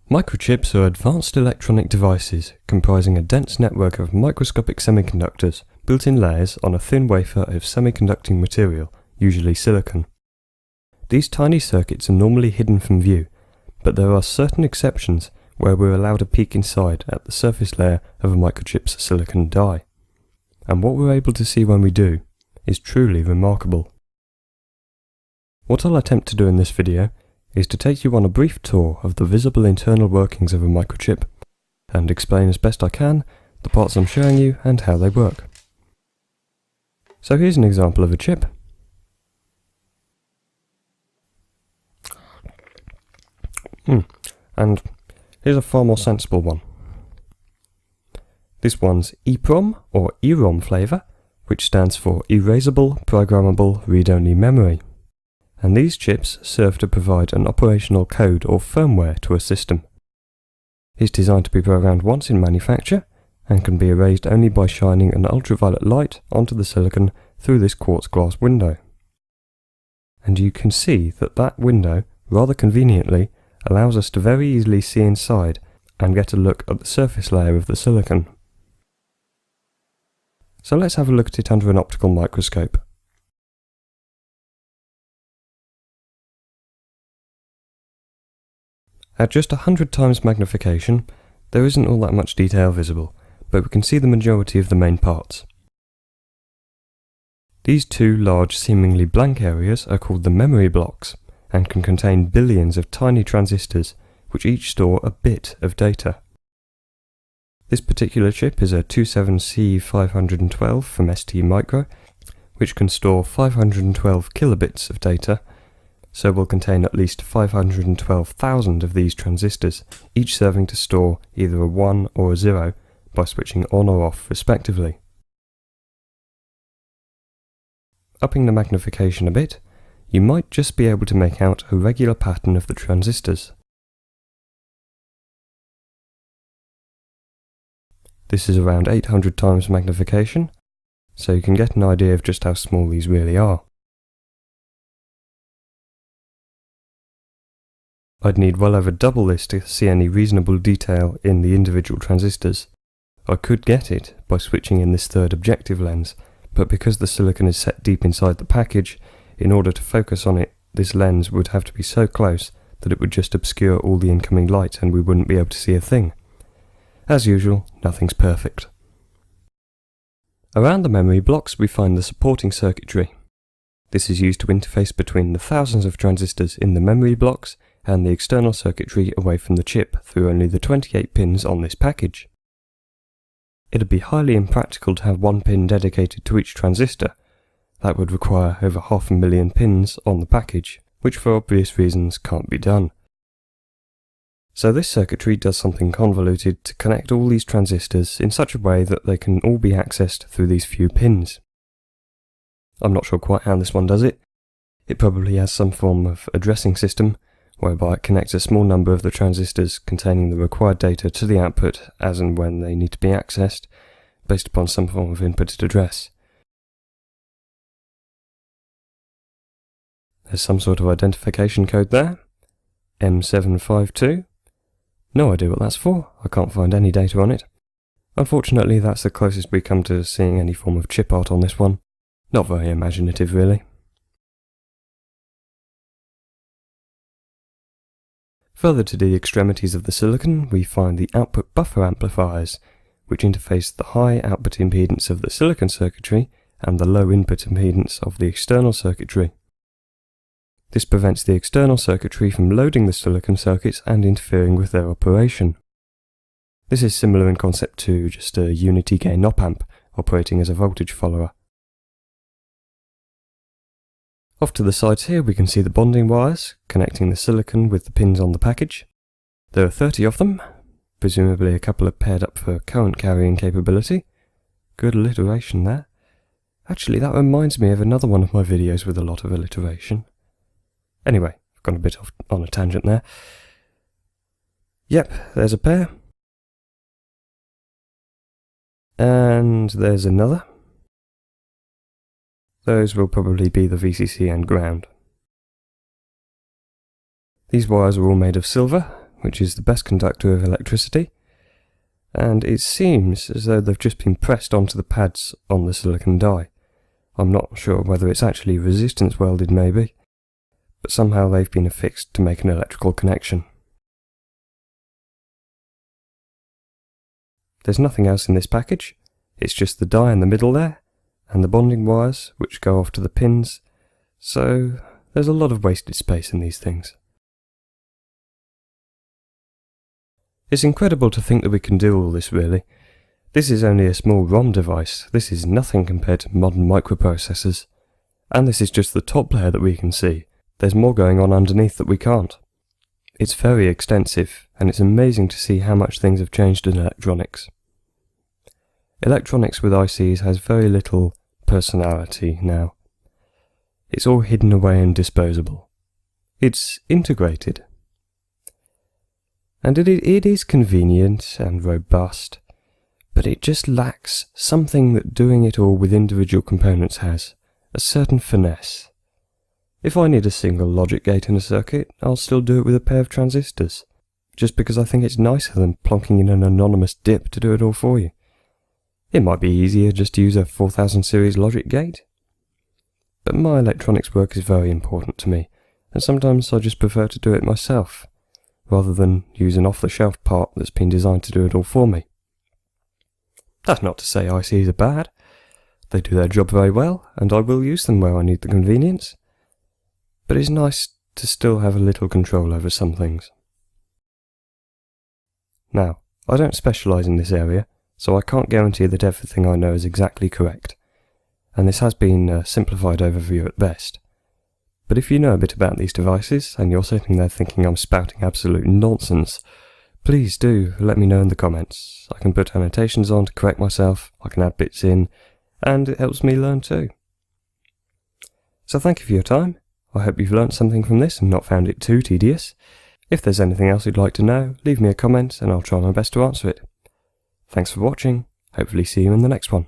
Microchips are advanced electronic devices comprising a dense network of microscopic semiconductors built in layers on a thin wafer of semiconducting material, usually silicon. These tiny circuits are normally hidden from view, but there are certain exceptions where we're allowed a peek inside at the surface layer of a microchip's silicon die. And what we're able to see when we do is truly remarkable. What I'll attempt to do in this video is to take you on a brief tour of the visible internal workings of a microchip and explain as best I can the parts I'm showing you and how they work. So here's an example of a chip. And here's a far more sensible one. This one's EPROM or EROM flavour, which stands for Erasable Programmable Read-Only Memory. And these chips serve to provide an operational code or firmware to a system. It's designed to be programmed once in manufacture and can be erased only by shining an ultraviolet light onto the silicon through this quartz glass window. And you can see that window, rather conveniently, allows us to very easily see inside and get a look at the surface layer of the silicon. So let's have a look at it under an optical microscope. At just 100 times magnification, there isn't all that much detail visible, but we can see the majority of the main parts. These two large, seemingly blank areas are called the memory blocks, and can contain billions of tiny transistors, which each store a bit of data. This particular chip is a 27C512 from ST Micro, which can store 512 kilobits of data, so will contain at least 512,000 of these transistors, each serving to store either a 1 or a 0 by switching on or off respectively. Upping the magnification a bit, you might just be able to make out a regular pattern of the transistors. This is around 800 times magnification, so you can get an idea of just how small these really are. I'd need well over double this to see any reasonable detail in the individual transistors. I could get it by switching in this third objective lens, but because the silicon is set deep inside the package, in order to focus on it, this lens would have to be so close that it would just obscure all the incoming light and we wouldn't be able to see a thing. As usual, nothing's perfect. Around the memory blocks we find the supporting circuitry. This is used to interface between the thousands of transistors in the memory blocks and the external circuitry away from the chip through only the 28 pins on this package. It'd be highly impractical to have one pin dedicated to each transistor. That would require over 500,000 pins on the package, which for obvious reasons can't be done. So this circuitry does something convoluted to connect all these transistors in such a way that they can all be accessed through these few pins. I'm not sure quite how this one does it. It probably has some form of addressing system, whereby it connects a small number of the transistors containing the required data to the output as and when they need to be accessed, based upon some form of inputted address. There's some sort of identification code there, M752. No idea what that's for, I can't find any data on it. Unfortunately, that's the closest we come to seeing any form of chip art on this one. Not very imaginative really. Further to the extremities of the silicon, we find the output buffer amplifiers, which interface the high output impedance of the silicon circuitry and the low input impedance of the external circuitry. This prevents the external circuitry from loading the silicon circuits and interfering with their operation. This is similar in concept to just a unity gain op-amp operating as a voltage follower. Off to the sides here we can see the bonding wires connecting the silicon with the pins on the package. There are 30 of them, presumably a couple are paired up for current carrying capability. Good alliteration there. Actually, that reminds me of another one of my videos with a lot of alliteration. Anyway, I've gone a bit off on a tangent there. Yep, there's a pair. And there's another. Those will probably be the VCC and ground. These wires are all made of silver, which is the best conductor of electricity, and it seems as though they've just been pressed onto the pads on the silicon die. I'm not sure whether it's actually resistance welded maybe, but somehow they've been affixed to make an electrical connection. There's nothing else in this package, it's just the die in the middle there, and the bonding wires which go off to the pins, so there's a lot of wasted space in these things. It's incredible to think that we can do all this really. This is only a small ROM device, this is nothing compared to modern microprocessors. And this is just the top layer that we can see. There's more going on underneath that we can't. It's very extensive, and it's amazing to see how much things have changed in electronics. Electronics with ICs has very little personality now. It's all hidden away and disposable. It's integrated. And it is convenient and robust, but it just lacks something that doing it all with individual components has, a certain finesse. If I need a single logic gate in a circuit, I'll still do it with a pair of transistors, just because I think it's nicer than plonking in an anonymous dip to do it all for you. It might be easier just to use a 4000 series logic gate. But my electronics work is very important to me, and sometimes I just prefer to do it myself, rather than use an off-the-shelf part that's been designed to do it all for me. That's not to say ICs are bad. They do their job very well, and I will use them where I need the convenience. But it's nice to still have a little control over some things. Now, I don't specialise in this area, so I can't guarantee that everything I know is exactly correct, and this has been a simplified overview at best. But if you know a bit about these devices, and you're sitting there thinking I'm spouting absolute nonsense, please do let me know in the comments. I can put annotations on to correct myself, I can add bits in, and it helps me learn too. So thank you for your time. I hope you've learnt something from this and not found it too tedious. If there's anything else you'd like to know, leave me a comment and I'll try my best to answer it. Thanks for watching, hopefully see you in the next one.